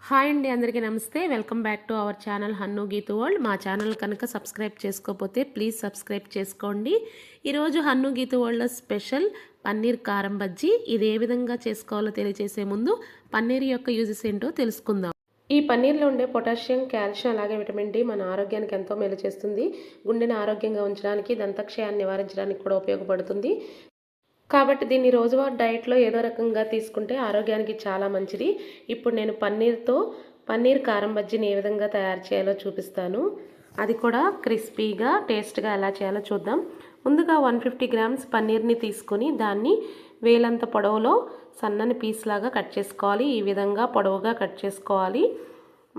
Hi అండి, అందరికీ నమస్తే. Welcome back to our channel Hannu Geethu world. మా ఛానల్ కనుక సబ్స్క్రైబ్ చేసుకోకపోతే ప్లీజ్ సబ్స్క్రైబ్ చేసుకోండి. ఈరోజు హన్ను గీతు వరల్డ్లో స్పెషల్ పన్నీర్ కారం బజ్జీ. ఇది ఏ విధంగా చేసుకోవాలో తెలియజేసే ముందు పన్నీర్ యొక్క యూజెస్ ఏంటో తెలుసుకుందాం. ఈ పన్నీర్లో ఉండే పొటాషియం, కాల్షియం అలాగే విటమిన్ డి మన ఆరోగ్యానికి ఎంతో మేలు చేస్తుంది. గుండెని ఆరోగ్యంగా ఉంచడానికి, దంతక్షయాన్ని నివారించడానికి కూడా ఉపయోగపడుతుంది. కాబట్టి దీన్ని రోజువారీ డైట్లో ఏదో రకంగా తీసుకుంటే ఆరోగ్యానికి చాలా మంచిది. ఇప్పుడు నేను పన్నీర్ కారం బజ్జీని ఏ విధంగా తయారు చేయాలో చూపిస్తాను. అది కూడా క్రిస్పీగా టేస్ట్గా ఎలా చేయాలో చూద్దాం. ముందుగా 150 గ్రామ్స్ పన్నీర్ని తీసుకొని దాన్ని వేలంత పొడవులో సన్నని పీస్ లాగా కట్ చేసుకోవాలి. ఈ విధంగా పొడవుగా కట్ చేసుకోవాలి.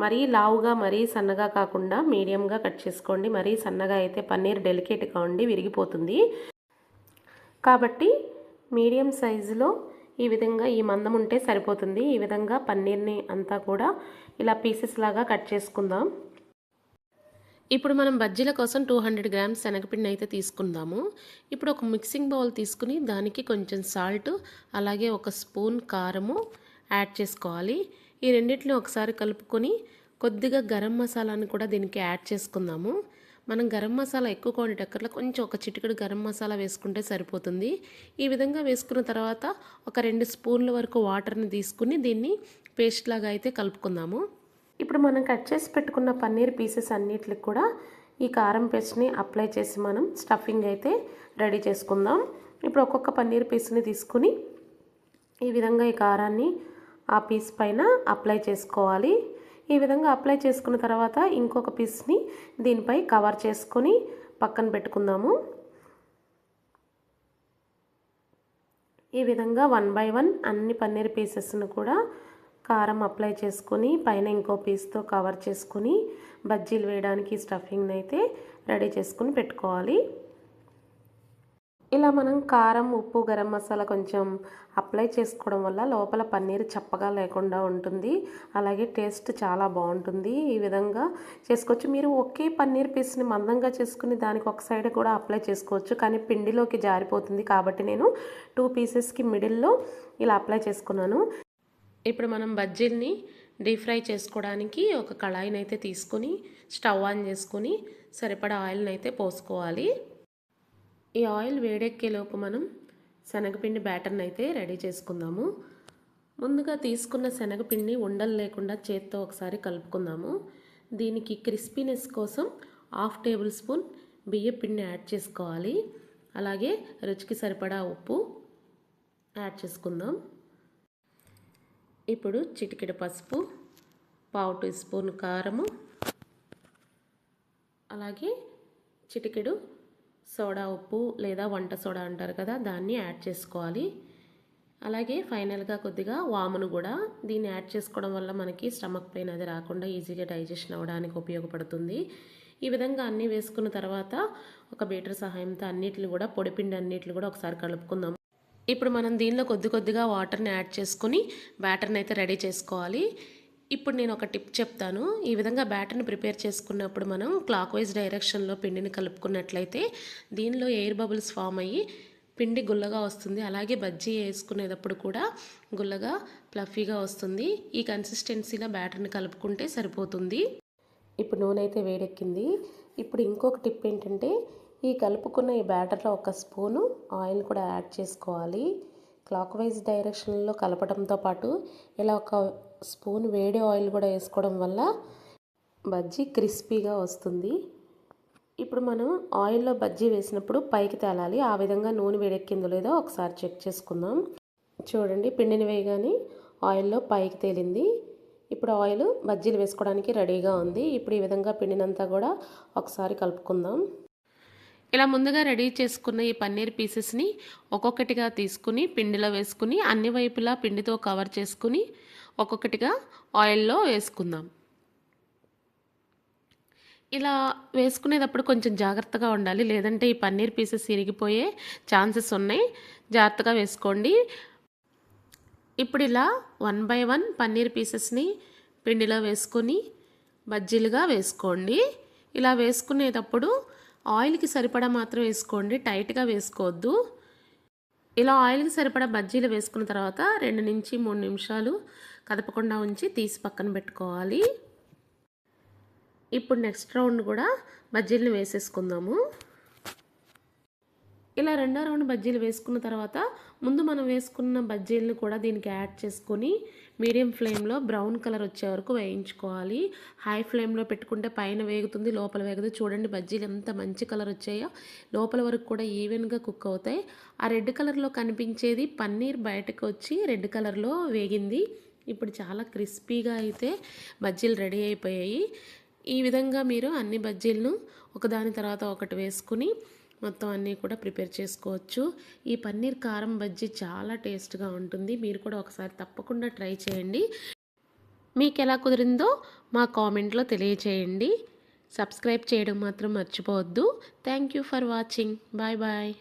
మరీ లావుగా మరీ సన్నగా కాకుండా మీడియంగా కట్ చేసుకోండి. మరీ సన్నగా అయితే పన్నీర్ డెలికేట్గా ఉండి విరిగిపోతుంది. కాబట్టి మీడియం సైజులో ఈ విధంగా ఈ మందం ఉంటే సరిపోతుంది. ఈ విధంగా పన్నీర్ని అంతా కూడా ఇలా పీసెస్ లాగా కట్ చేసుకుందాం. ఇప్పుడు మనం బజ్జీల కోసం 200 గ్రామ్స్ శనగపిండి అయితే తీసుకుందాము. ఇప్పుడు ఒక మిక్సింగ్ బౌల్ తీసుకుని దానికి కొంచెం సాల్ట్ అలాగే ఒక స్పూన్ కారము యాడ్ చేసుకోవాలి. ఈ రెండింటిని ఒకసారి కలుపుకొని కొద్దిగా గరం మసాలాను కూడా దీనికి యాడ్ చేసుకుందాము. మనం గరం మసాలా ఎక్కువ క్వాంటిటీ కొంచెం ఒక చిటికెడు గరం మసాలా వేసుకుంటే సరిపోతుంది. ఈ విధంగా వేసుకున్న తర్వాత ఒక 2 స్పూన్ల వరకు వాటర్ని తీసుకుని దీన్ని పేస్ట్ లాగా అయితే కలుపుకుందాము. ఇప్పుడు మనం కట్ చేసి పెట్టుకున్న పన్నీర్ పీసెస్ అన్నిటికి కూడా ఈ కారం పేస్ట్ని అప్లై చేసి మనం స్టఫింగ్ అయితే రెడీ చేసుకుందాం. ఇప్పుడు ఒక్కొక్క పన్నీర్ పీస్ని తీసుకుని ఈ విధంగా ఈ కారాన్ని ఆ పీస్ పైన అప్లై చేసుకోవాలి. ఈ విధంగా అప్లై చేసుకున్న తర్వాత ఇంకొక పీస్ని దీనిపై కవర్ చేసుకొని పక్కన పెట్టుకుందాము. ఈ విధంగా 1 బై 1 అన్ని పన్నీర్ పీసెస్ను కూడా కారం అప్లై చేసుకొని పైన ఇంకో పీస్తో కవర్ చేసుకొని బజ్జీలు వేయడానికి స్టఫింగ్ని అయితే రెడీ చేసుకుని పెట్టుకోవాలి. ఇలా మనం కారం, ఉప్పు, గరం మసాలా కొంచెం అప్లై చేసుకోవడం వల్ల లోపల పన్నీర్ చప్పగా లేకుండా ఉంటుంది. అలాగే టేస్ట్ చాలా బాగుంటుంది. ఈ విధంగా చేసుకోవచ్చు. మీరు ఒకే పన్నీర్ పీస్ని మందంగా చేసుకుని దానికి ఒక సైడ్ కూడా అప్లై చేసుకోవచ్చు. కానీ పిండిలోకి జారిపోతుంది కాబట్టి నేను 2 పీసెస్కి మిడిల్లో ఇలా అప్లై చేసుకున్నాను. ఇప్పుడు మనం బజ్జీల్ని డీప్ ఫ్రై చేసుకోవడానికి ఒక కళాయిని అయితే తీసుకొని స్టవ్ ఆన్ చేసుకొని సరిపడా ఆయిల్ని అయితే పోసుకోవాలి. ఈ ఆయిల్ వేడెక్కేలోపు మనం శనగపిండి బ్యాటర్ని అయితే రెడీ చేసుకుందాము. ముందుగా తీసుకున్న శనగపిండి ఉండలు లేకుండా చేత్తో ఒకసారి కలుపుకుందాము. దీనికి క్రిస్పీనెస్ కోసం 1/2 టేబుల్ స్పూన్ బియ్యం పిండి యాడ్ చేసుకోవాలి. అలాగే రుచికి సరిపడా ఉప్పు యాడ్ చేసుకుందాం. ఇప్పుడు చిటికెడు పసుపు, 1/2 టీ స్పూన్ కారము, అలాగే చిటికెడు సోడా ఉప్పు లేదా వంట సోడా అంటారు కదా, దాన్ని యాడ్ చేసుకోవాలి. అలాగే ఫైనల్గా కొద్దిగా వామును కూడా దీన్ని యాడ్ చేసుకోవడం వల్ల మనకి స్టమక్ పెయిన్ అది రాకుండా ఈజీగా డైజెషన్ అవ్వడానికి ఉపయోగపడుతుంది. ఈ విధంగా అన్నీ వేసుకున్న తర్వాత ఒక బీటర్ సహాయంతో అన్నిటిని కూడా పొడిపిండి అన్నిటిని కూడా ఒకసారి కలుపుకుందాం. ఇప్పుడు మనం దీనిలో కొద్దిగా వాటర్ని యాడ్ చేసుకుని బ్యాటర్ని అయితే రెడీ చేసుకోవాలి. ఇప్పుడు నేను ఒక టిప్ చెప్తాను. ఈ విధంగా బ్యాటర్ని ప్రిపేర్ చేసుకున్నప్పుడు మనం క్లాక్ వైజ్ డైరెక్షన్లో పిండిని కలుపుకున్నట్లయితే దీనిలో ఎయిర్ బబుల్స్ ఫామ్ అయ్యి పిండి గుల్లగా వస్తుంది. అలాగే బజ్జీ వేసుకునేటప్పుడు కూడా గుల్లగా ఫ్లఫీగా వస్తుంది. ఈ కన్సిస్టెన్సీలో బ్యాటర్ని కలుపుకుంటే సరిపోతుంది. ఇప్పుడు నూనె అయితే వేడెక్కింది. ఇప్పుడు ఇంకొక టిప్ ఏంటంటే ఈ కలుపుకున్న ఈ బ్యాటర్లో ఒక స్పూను ఆయిల్ కూడా యాడ్ చేసుకోవాలి. క్లాక్ వైజ్ డైరెక్షన్లో కలపడంతో పాటు ఇలా ఒక స్పూన్ వేడి ఆయిల్ కూడా వేసుకోవడం వల్ల బజ్జీ క్రిస్పీగా వస్తుంది. ఇప్పుడు మనం ఆయిల్లో బజ్జీ వేసినప్పుడు పైకి తేలాలి. ఆ విధంగా నూనె వేడెక్కిందో లేదో ఒకసారి చెక్ చేసుకుందాం. చూడండి, పిండిని వేయగానే ఆయిల్లో పైకి తేలింది. ఇప్పుడు ఆయిల్ బజ్జీలు వేసుకోవడానికి రెడీగా ఉంది. ఇప్పుడు ఈ విధంగా పిండినంతా కూడా ఒకసారి కలుపుకుందాం. ఇలా ముందుగా రెడీ చేసుకున్న ఈ పన్నీర్ పీసెస్ని ఒక్కొక్కటిగా తీసుకుని పిండిలో వేసుకుని అన్ని వైపులా పిండితో కవర్ చేసుకుని ఒక్కొక్కటిగా ఆయిల్లో వేసుకుందాం. ఇలా వేసుకునేటప్పుడు కొంచెం జాగ్రత్తగా ఉండాలి, లేదంటే ఈ పన్నీర్ పీసెస్ ఇరిగిపోయే ఛాన్సెస్ ఉన్నాయి. జాగ్రత్తగా వేసుకోండి. ఇప్పుడు ఇలా 1 బై 1 పన్నీర్ పీసెస్ని పిండిలో వేసుకొని బజ్జీలుగా వేసుకోండి. ఇలా వేసుకునేటప్పుడు ఆయిల్కి సరిపడా మాత్రం వేసుకోండి, టైట్గా వేసుకోవద్దు. ఇలా ఆయిల్కి సరిపడా బజ్జీలు వేసుకున్న తర్వాత 2 నుంచి 3 నిమిషాలు కదపకుండా ఉంచి తీసి పక్కన పెట్టుకోవాలి. ఇప్పుడు నెక్స్ట్ రౌండ్ కూడా బజ్జీలను వేసేసుకుందాము. ఇలా రెండో రౌండ్ బజ్జీలు వేసుకున్న తర్వాత ముందు మనం వేసుకున్న బజ్జీలను కూడా దీనికి యాడ్ చేసుకొని మీడియం ఫ్లేమ్లో బ్రౌన్ కలర్ వచ్చే వరకు వేయించుకోవాలి. హై ఫ్లేమ్లో పెట్టుకుంటే పైన వేగుతుంది, లోపల వేగదు. చూడండి బజ్జీలు ఎంత మంచి కలర్ వచ్చాయో, లోపల వరకు కూడా ఈవెన్గా కుక్ అవుతాయి. ఆ రెడ్ కలర్లో కనిపించేది పన్నీర్ బయటకు వచ్చి రెడ్ కలర్లో వేగింది. ఇప్పుడు చాలా క్రిస్పీగా అయితే బజ్జీలు రెడీ అయిపోయాయి. ఈ విధంగా మీరు అన్ని బజ్జీలను ఒకదాని తర్వాత ఒకటి వేసుకుని మొత్తం అన్నీ కూడా ప్రిపేర్ చేసుకోవచ్చు. ఈ పన్నీర్ కారం బజ్జీ చాలా టేస్ట్గా ఉంటుంది. మీరు కూడా ఒకసారి తప్పకుండా ట్రై చేయండి. మీకు ఎలా కుదిరిందో మా కామెంట్లో తెలియచేయండి. సబ్స్క్రైబ్ చేయడం మాత్రం మర్చిపోవద్దు. Thank you for watching. Bye bye.